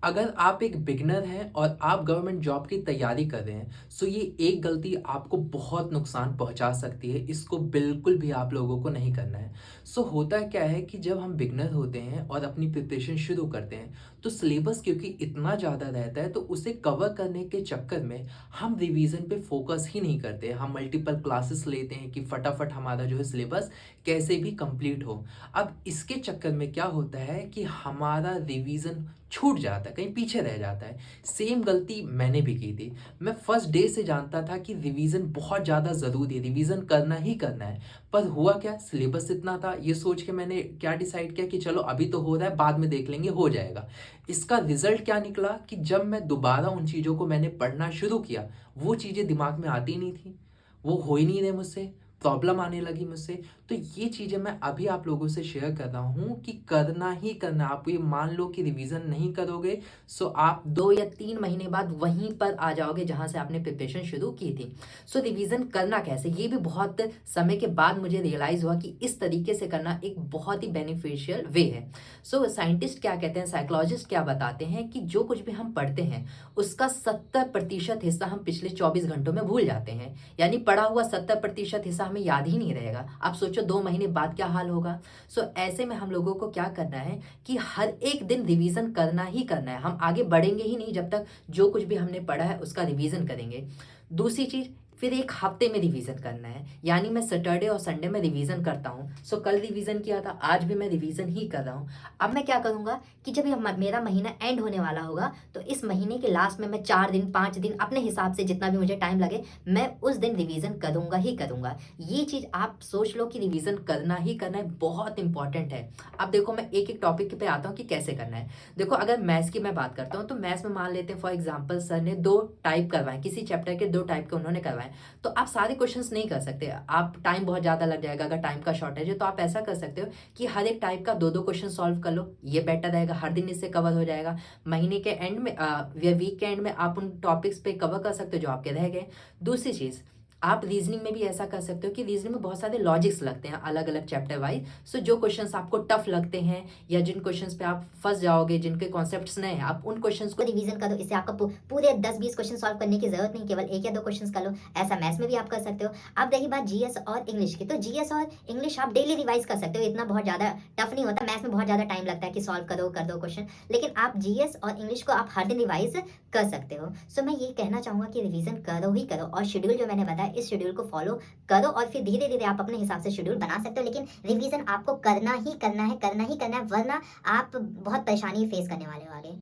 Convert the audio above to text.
अगर आप एक बिगिनर हैं और आप गवर्नमेंट जॉब की तैयारी कर रहे हैं, सो ये एक गलती आपको बहुत नुकसान पहुंचा सकती है। इसको बिल्कुल भी आप लोगों को नहीं करना है। सो होता क्या है कि जब हम बिगिनर होते हैं और अपनी प्रिपरेशन शुरू करते हैं, तो सिलेबस क्योंकि इतना ज़्यादा रहता है, तो उसे कवर करने के चक्कर में हम रिवीजन पे फोकस ही नहीं करते। हम मल्टीपल क्लासेस लेते हैं कि फटाफट हमारा जो है सिलेबस कैसे भी कंप्लीट हो। अब इसके चक्कर में क्या होता है कि हमारा रिवीजन छूट जाता है, कहीं पीछे रह जाता है। सेम गलती मैंने भी की थी। मैं फर्स्ट डे से जानता था कि रिवीजन बहुत ज़्यादा ज़रूरी है, रिवीजन करना ही करना है। पर हुआ क्या, सिलेबस इतना था, ये सोच के मैंने क्या डिसाइड किया कि चलो अभी तो हो रहा है, बाद में देख लेंगे, हो जाएगा। इसका रिजल्ट क्या निकला कि जब मैं दोबारा उन चीज़ों को मैंने पढ़ना शुरू किया, वो चीज़ें दिमाग में आती नहीं थी, वो हो ही नहीं रहे मुझसे, प्रॉब्लम आने लगी मुझसे। तो ये चीज़ें मैं अभी आप लोगों से शेयर कर रहा हूँ कि करना ही करना। आप ये मान लो कि रिवीजन नहीं करोगे, सो आप 2 या 3 महीने बाद वहीं पर आ जाओगे जहाँ से आपने प्रिपरेशन शुरू की थी। सो रिवीजन करना कैसे, ये भी बहुत समय के बाद मुझे रियलाइज़ हुआ कि इस तरीके से करना एक बहुत ही बेनिफिशियल वे है। सो साइंटिस्ट क्या कहते हैं, साइकोलॉजिस्ट क्या बताते हैं कि जो कुछ भी हम पढ़ते हैं उसका 70% हिस्सा हम पिछले 24 घंटों में भूल जाते हैं। यानी पढ़ा हुआ 70% हिस्सा हमें याद ही नहीं रहेगा। आप सोचो 2 महीने बाद क्या हाल होगा। सो ऐसे में हम लोगों को क्या करना है कि हर एक दिन रिवीजन करना ही करना है। हम आगे बढ़ेंगे ही नहीं जब तक जो कुछ भी हमने पढ़ा है उसका रिवीजन करेंगे। दूसरी चीज़, फिर एक हफ्ते में रिवीजन करना है। यानी मैं सैटरडे और संडे में रिवीजन करता हूँ। सो कल रिवीजन किया था, आज भी मैं रिवीजन ही कर रहा हूँ। अब मैं क्या करूँगा कि जब ये मेरा महीना एंड होने वाला होगा तो इस महीने के लास्ट में मैं 4 दिन 5 दिन अपने हिसाब से जितना भी मुझे टाइम लगे मैं उस दिन रिवीजन करूँगा ही करूँगा। ये चीज़ आप सोच लो कि रिवीजन करना ही करना है, बहुत इंपॉर्टेंट है। अब देखो मैं एक एक टॉपिक पे आता हूँ कि कैसे करना है। देखो अगर मैथ्स की मैं बात करता हूँ तो मैथ्स में मान लेते हैं फॉर एग्जाम्पल सर ने 2 टाइप करवाए, किसी चैप्टर के 2 टाइप के उन्होंने करवाए। तो आप सारे क्वेश्चंस नहीं कर सकते, आप टाइम बहुत ज़्यादा लग जाएगा। अगर टाइम का शॉर्टेज है तो आप ऐसा कर सकते हो कि हर एक टाइप का 2-2 क्वेश्चन सॉल्व कर लो, ये बेटर रहेगा। हर दिन इससे कवर हो जाएगा। महीने के एंड में या वीक के एंड में आप उन टॉपिक्स पे कवर कर सकते हो जो आपके रह गए। दूसरी चीज़, आप रीजनिंग में भी ऐसा कर सकते हो कि रीजनिंग में बहुत सारे लॉजिक्स लगते हैं अलग अलग चैप्टर वाइज। सो जो क्वेश्चंस आपको टफ लगते हैं या जिन क्वेश्चंस पे आप फंस जाओगे, जिनके कॉन्सेप्ट्स नए हैं, आप उन क्वेश्चंस को रिवीजन कर दो। इससे आपका पूरे 10-20 क्वेश्चन सॉल्व करने की जरूरत नहीं, केवल 1 या 2 क्वेश्चन कर लो। ऐसा मैथ्स में भी आप कर सकते हो। अब रही बात जीएस और इंग्लिश की, तो जीएस और इंग्लिश आप डेली रिवाइज कर सकते हो, इतना बहुत ज़्यादा टफ नहीं होता। मैथ्स में बहुत ज़्यादा टाइम लगता है कि सॉल्व करो कर दो क्वेश्चन, लेकिन आप जीएस और इंग्लिश को आप हर दिन रिवाइज कर सकते हो। सो मैं ये कहना चाहूँगा कि रिवीजन करो ही करो, और शेड्यूल जो मैंने बताया इस शेड्यूल को फॉलो करो, और फिर धीरे धीरे आप अपने हिसाब से शेड्यूल बना सकते हो। लेकिन रिवीजन आपको करना ही करना है, करना ही करना है, वरना आप बहुत परेशानी फेस करने वाले हो आगे।